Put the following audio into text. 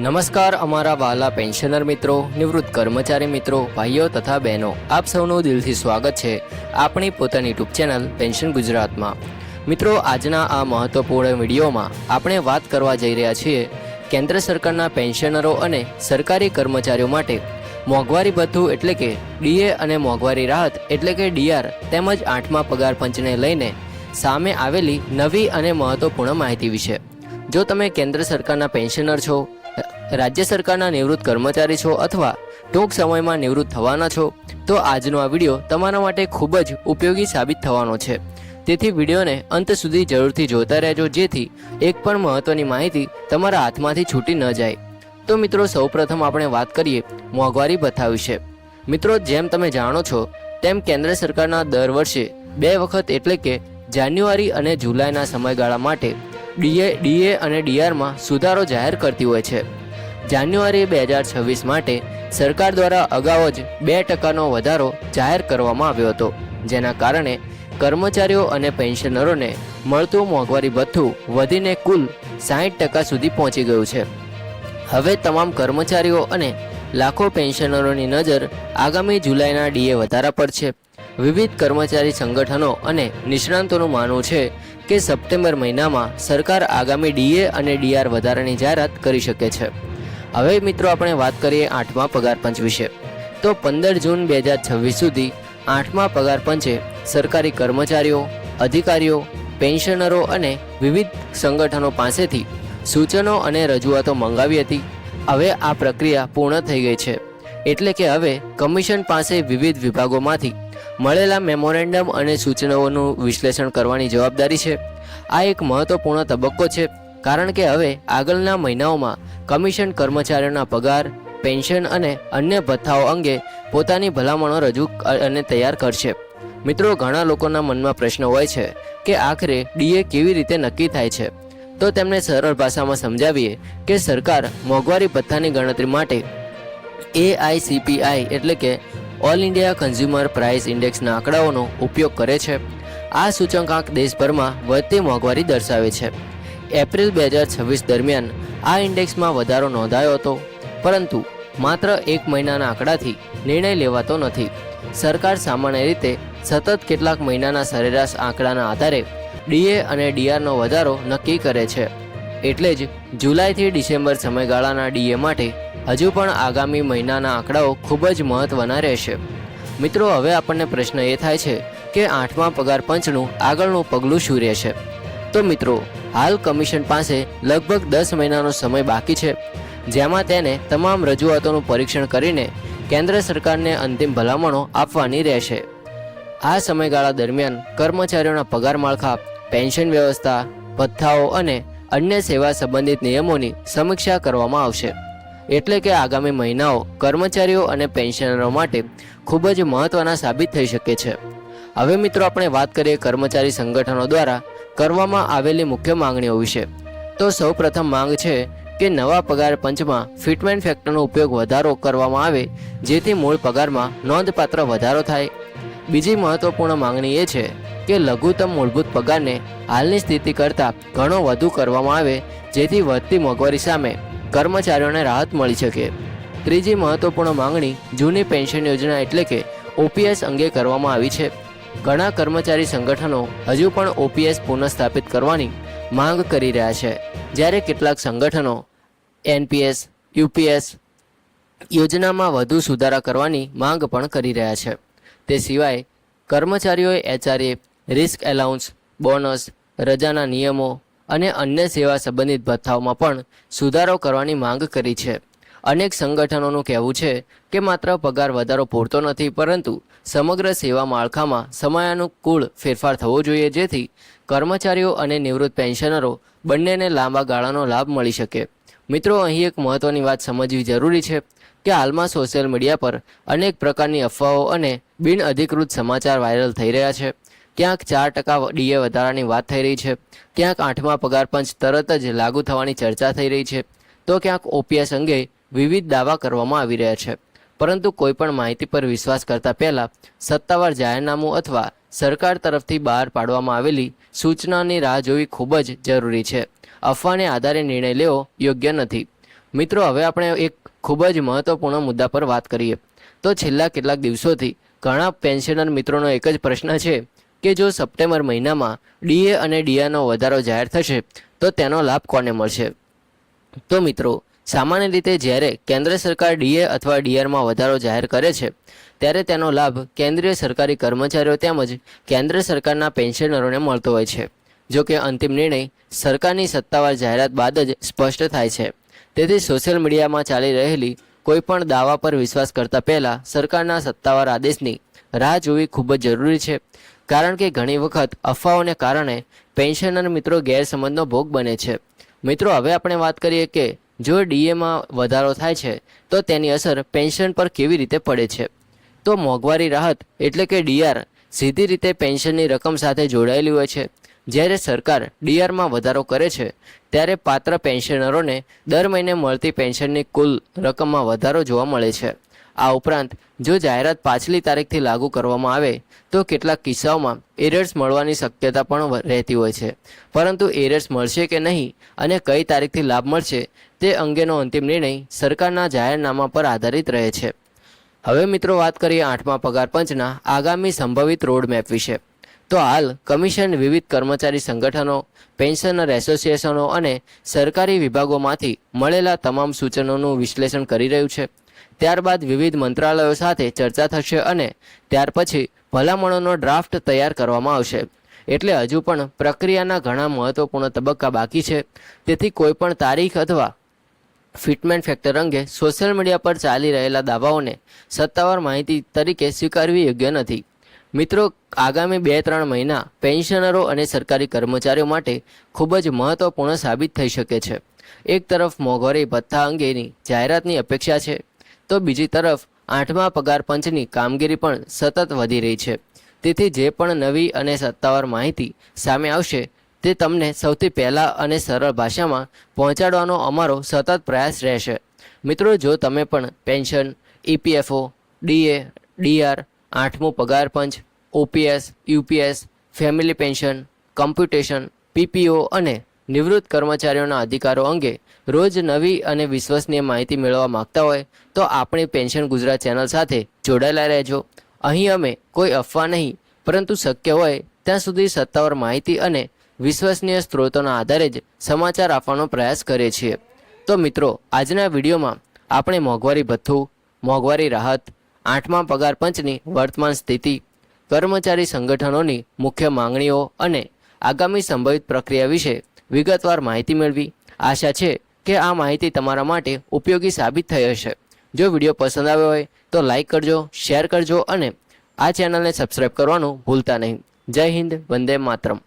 નમસ્કાર અમારા વાલા પેન્શનર મિત્રો, નિવૃત્ત કર્મચારી મિત્રો, ભાઈઓ તથા બહેનો, આપ સૌનું દિલથી સ્વાગત છે આપણી પોતાની યુટ્યુબ ચેનલ પેન્શન ગુજરાતમાં। મિત્રો, આજના આ મહત્વપૂર્ણ વિડીયોમાં આપણે વાત કરવા જઈ રહ્યા છીએ કેન્દ્ર સરકારના પેન્શનરો અને સરકારી કર્મચારીઓ માટે મોંઘવારી ભથ્થું એટલે કે ડીએ અને મોંઘવારી રાહત એટલે કે ડીઆર તેમજ 8મા પગાર પંચને લઈને સામે આવેલી નવી અને મહત્વપૂર્ણ માહિતી વિશે। જો તમે કેન્દ્ર સરકારના પેન્શનર છો, રાજ્ય સરકારના નિવૃત્ત કર્મચારી છો અથવા ટૂંક સમયમાં નિવૃત્ત થવાના છો તો આજનો આ વિડીયો તમારા માટે ખૂબ જ ઉપયોગી સાબિત થવાનો છે। તેથી વિડીયોને અંત સુધી જરૂરથી જોતા રહેજો, જેથી એક પણ મહત્વની માહિતી તમારા હાથમાંથી છૂટી ન જાય। તો મિત્રો, સૌપ્રથમ આપણે વાત કરીએ મોંઘવારી ભથ્થા વિશે। મિત્રો, જેમ તમે જાણો છો તેમ કેન્દ્ર સરકારના દર વર્ષે 2 વખત એટલે કે જાન્યુઆરી અને જુલાઈના સમયગાળા માટે ડીએ અને ડીઆરમાં સુધારો જાહેર કરતી હોય છે। જાન્યુઆરી 2026 માટે સરકાર દ્વારા અગાઉ જ 2% વધારો જાહેર કરવામાં આવ્યો હતો, જેના કારણે કર્મચારીઓ અને પેન્શનરોને મળતું મોંઘવારી ભથ્થું વધીને કુલ 60% સુધી પહોંચી ગયું છે। હવે તમામ કર્મચારીઓ અને લાખો પેન્શનરોની નજર આગામી જુલાઈના ડીએ વધારા પર છે। વિવિધ કર્મચારી સંગઠનો અને નિષ્ણાંતોનું માનવું છે કે સપ્ટેમ્બર મહિનામાં સરકાર આગામી ડીએ અને ડીઆર વધારાની જાહેરાત કરી શકે છે। હવે મિત્રો, આપણે વાત કરીએ 8મા પગાર પંચ વિશે। તો 15 જૂન 2026 સુધી 8મા પગાર પંચે સરકારી કર્મચારીઓ, અધિકારીઓ, પેન્શનરો અને વિવિધ સંગઠનો પાસેથી સૂચનો અને રજૂઆતો મંગાવી હતી। હવે આ પ્રક્રિયા પૂર્ણ થઈ ગઈ છે, એટલે કે હવે કમિશન પાસે વિવિધ વિભાગોમાંથી મળેલા મેમોરેન્ડમ અને સૂચનાઓનું વિશ્લેષણ કરવાની જવાબદારી છે। આ એક મહત્વપૂર્ણ તબક્કો છે, કારણ કે હવે આગળના મહિનાઓમાં કમિશન કર્મચારીઓના પગાર, પેન્શન અને અન્ય ભથ્થાઓ અંગે પોતાની ભલામણો રજૂ અને તૈયાર કરશે। મિત્રો, ઘણા લોકોના મનમાં પ્રશ્ન હોય છે કે આખરે ડીએ કેવી રીતે નક્કી થાય છે। તો તેમને સરળ ભાષામાં સમજાવીએ કે સરકાર મોંઘવારી ભથ્થાની ગણતરી માટે AICPI એટલે કે ઓલ ઇન્ડિયા કન્ઝ્યુમર પ્રાઇસ ઇન્ડેક્સના આંકડાઓનો ઉપયોગ કરે છે। આ સૂચકાંક દેશભરમાં વધતી મોંઘવારી દર્શાવે છે। એપ્રિલ 2026 દરમિયાન આ ઇન્ડેક્સમાં વધારો નોંધાયો હતો, પરંતુ માત્ર 1 મહિનાના આંકડાથી નિર્ણય લેવાતો નથી। સરકાર સામાન્ય રીતે સતત કેટલાક મહિનાના સરેરાશ આંકડાના આધારે ડીએ અને ડીઆરનો વધારો નક્કી કરે છે। એટલે જ જુલાઈથી ડિસેમ્બર સમયગાળાના ડીએ માટે હજુ પણ આગામી મહિનાના આંકડાઓ ખૂબ જ મહત્વના રહેશે। મિત્રો, હવે આપણને પ્રશ્ન એ થાય છે કે 8મા પગાર પંચનું આગળનું પગલું શું રહેશે। તો મિત્રો, હાલ કમિશન પાસે લગભગ 10 મહિનાનો સમય બાકી છે, જેમાં તેને તમામ રજૂઆતોનું પરીક્ષણ કરીને કેન્દ્ર સરકારને અંતિમ ભલામણો આપવાની રહેશે। આ સમયગાળા દરમિયાન કર્મચારીઓના પગાર માળખા, પેન્શન વ્યવસ્થા, ભથ્થાઓ અને અન્ય સેવા સંબંધિત નિયમોની સમીક્ષા કરવામાં આવશે। એટલે કે આગામી મહિનાઓ કર્મચારીઓ અને પેન્શનરો માટે ખૂબ જ મહત્વના સાબિત થઈ શકે છે। હવે મિત્રો, આપણે વાત કરીએ કર્મચારી સંગઠનો દ્વારા કરવામાં આવેલી મુખ્ય માંગણીઓ વિશે। તો સૌપ્રથમ માંગ છે કે નવા પગાર પંચમાં ફિટમેન્ટ ફેક્ટરનો ઉપયોગ વધારો કરવામાં આવે, જેથી મૂળ પગારમાં નોંધપાત્ર વધારો થાય। બીજી મહત્વપૂર્ણ માંગણી એ છે કે લઘુત્તમ મૂળભૂત પગારને હાલની સ્થિતિ કરતાં ઘણો વધુ કરવામાં આવે, જેથી વધતી મોંઘવારી સામે કર્મચારીઓને રાહત મળી શકે। ત્રીજી મહત્વપૂર્ણ માંગણી જૂની પેન્શન યોજના એટલે કે ઓપીએસ અંગે કરવામાં આવી છે। ઘણા કર્મચારી સંગઠનો હજુ પણ ઓપીએસ પુનઃસ્થાપિત કરવાની માંગ કરી રહ્યા છે, જ્યારે કેટલાક સંગઠનો એનપીએસ, યુપીએસ યોજનામાં વધુ સુધારા કરવાની માંગ પણ કરી રહ્યા છે। તે સિવાય કર્મચારીઓએ એચઆરએ, રિસ્ક એલાઉન્સ, બોનસ, રજાના નિયમો અને અન્ય સેવા સંબંધિત ભથ્થાઓમાં પણ સુધારો કરવાની માંગ કરી છે। અનેક સંગઠનોનું કહેવું છે કે માત્ર પગાર વધારો પૂરતો નથી, પરંતુ સમગ્ર સેવા માળખામાં સમયાનુકૂળ ફેરફાર થવો જોઈએ, જેથી કર્મચારીઓ અને નિવૃત્ત પેન્શનરો બંનેને લાંબા ગાળાનો લાભ મળી શકે। મિત્રો, અહીં એક મહત્વની વાત સમજવી જરૂરી છે કે હાલમાં સોશિયલ મીડિયા પર અનેક પ્રકારની અફવાઓ અને બિનઅધિકૃત સમાચાર વાયરલ થઈ રહ્યા છે। ક્યાંક 4% ડીએ વધારાની વાત થઈ રહી છે, ક્યાંક 8મા પગાર પંચ તરત જ લાગુ થવાની ચર્ચા થઈ રહી છે, તો ક્યાંક ઓપીએસ અંગે વિવિધ દાવા કરવામાં આવી રહ્યા છે। પરંતુ કોઈપણ માહિતી પર વિશ્વાસ કરતા પહેલાં સત્તાવાર જાહેરનામું અથવા સરકાર તરફથી બહાર પાડવામાં આવેલી સૂચનાની રાહ જોવી ખૂબ જ જરૂરી છે। અફવાને આધારે નિર્ણય લેવો યોગ્ય નથી। મિત્રો હવે આપણે એક ખૂબ જ મહત્વપૂર્ણ મુદ્દા પર વાત કરીએ તો છેલ્લા કેટલાક દિવસોથી ઘણા પેન્શનર મિત્રોનો એક જ પ્રશ્ન છે કે જો સપ્ટેમ્બર મહિનામાં ડીએ અને ડીઆરનો વધારો જાહેર થશે તો તેનો લાભ કોને મળશે। તો મિત્રો સામાન્ય રીતે જ્યારે કેન્દ્ર સરકાર ડીએ અથવા ડીઆરમાં વધારો જાહેર કરે છે ત્યારે તેનો લાભ કેન્દ્રીય સરકારી કર્મચારીઓ તેમજ કેન્દ્ર સરકારના પેન્શનરોને મળતો હોય છે। જો કે અંતિમ નિર્ણય સરકારની સત્તાવાર જાહેરાત બાદ જ સ્પષ્ટ થાય છે। તેથી સોશિયલ મીડિયામાં ચાલી રહેલી કોઈપણ દાવા પર વિશ્વાસ કરતા પહેલાં સરકારના સત્તાવાર આદેશની રાહ જોવી ખૂબ જ જરૂરી છે, કારણ કે ઘણી વખત અફવાઓને કારણે પેન્શનર મિત્રો ગેરસમજનો ભોગ બને છે। મિત્રો હવે આપણે વાત કરીએ કે જો ડીએમાં વધારો થાય છે તો તેની અસર પેન્શન પર કેવી રીતે પડે છે। તો મોંઘવારી રાહત એટલે કે ડીઆર સીધી રીતે પેન્શનની રકમ સાથે જોડાયેલી હોય છે। જ્યારે સરકાર ડીઆરમાં વધારો કરે છે ત્યારે પાત્ર પેન્શનરોને દર મહિને મળતી પેન્શનની કુલ રકમમાં વધારો જોવા મળે છે। આ ઉપરાંત જો જાહેરાત પાછલી તારીખથી લાગુ કરવામાં આવે તો કેટલાક કિસ્સાઓમાં એરર્સ મળવાની શક્યતા પણ રહેતી હોય છે, પરંતુ એરર્સ મળશે કે નહીં અને કઈ તારીખથી લાભ મળશે તે અંગેનો અંતિમ નિર્ણય સરકારના જાહેરનામા પર આધારિત રહે છે। હવે મિત્રો વાત કરીએ 8મા પગાર પંચના આગામી સંભવિત રોડમેપ વિશે। તો હાલ કમિશન વિવિધ કર્મચારી સંગઠનો, પેન્શનર એસોસિએશનો અને સરકારી વિભાગોમાંથી મળેલા તમામ સૂચનોનું વિશ્લેષણ કરી રહ્યું છે। ત્યારબાદ વિવિધ મંત્રાલયો સાથે ચર્ચા થશે અને ત્યાર પછી ભલામણોનો ડ્રાફ્ટ તૈયાર કરવામાં આવશે। એટલે હજુ પણ પ્રક્રિયાના ઘણા મહત્વપૂર્ણ તબક્કા બાકી છે। તેથી કોઈપણ તારીખ અથવા ફિટમેન્ટ ફેક્ટર અંગે સોશિયલ મીડિયા પર ચાલી રહેલા દાવાઓને સત્તાવાર માહિતી તરીકે સ્વીકારવી યોગ્ય નથી। મિત્રો આગામી 2-3 મહિના પેન્શનરો અને સરકારી કર્મચારીઓ માટે ખૂબ જ મહત્વપૂર્ણ સાબિત થઈ શકે છે। એક તરફ મોંઘવારી ભથ્થા અંગેની જાહેરાતની અપેક્ષા છે તો બીજી તરફ 8મા પગાર પંચની કામગીરી પણ સતત વધી રહી છે। તેથી જે પણ નવી અને સત્તાવાર માહિતી સામે આવશે તે તમને સૌથી પહેલાં અને સરળ ભાષામાં પહોંચાડવાનો અમારો સતત પ્રયાસ રહેશે। મિત્રો જો તમે પણ પેન્શન, ઈપીએફઓ, ડીએ, ડીઆર, 8મું પગાર પંચ, OPS, UPS, family pension, computation, PPO અને નિવૃત્ત કર્મચારીઓના અધિકારો અંગે રોજ નવી અને વિશ્વસનીય માહિતી મેળવવા માંગતા હોય તો આપણી પેન્શન ગુજરાત ચેનલ સાથે જોડાયેલા રહેજો। અહીં અમે કોઈ અફવા નહીં પરંતુ શક્ય હોય ત્યાં સુધી સત્તાવાર માહિતી અને વિશ્વસનીય સ્ત્રોતોના આધારે જ સમાચાર આપવાનો પ્રયાસ કરીએ છીએ। તો મિત્રો આજના વિડીયોમાં આપણે મોંઘવારી ભથ્થું, મોંઘવારી રાહત, 8મા પગાર પંચની વર્તમાન સ્થિતિ, કર્મચારી સંગઠનોની મુખ્ય માંગણીઓ અને આગામી સંભવિત પ્રક્રિયા વિશે વિગતવાર માહિતી મેળવી। આશા છે કે આ માહિતી તમારા માટે ઉપયોગી સાબિત થઈ હશે। જો વિડીયો પસંદ આવ્યો હોય તો લાઈક કરજો, શેર કરજો અને આ ચેનલને સબસ્ક્રાઈબ કરવાનું ભૂલતા નહીં। જય હિન્દ, વંદે માતરમ।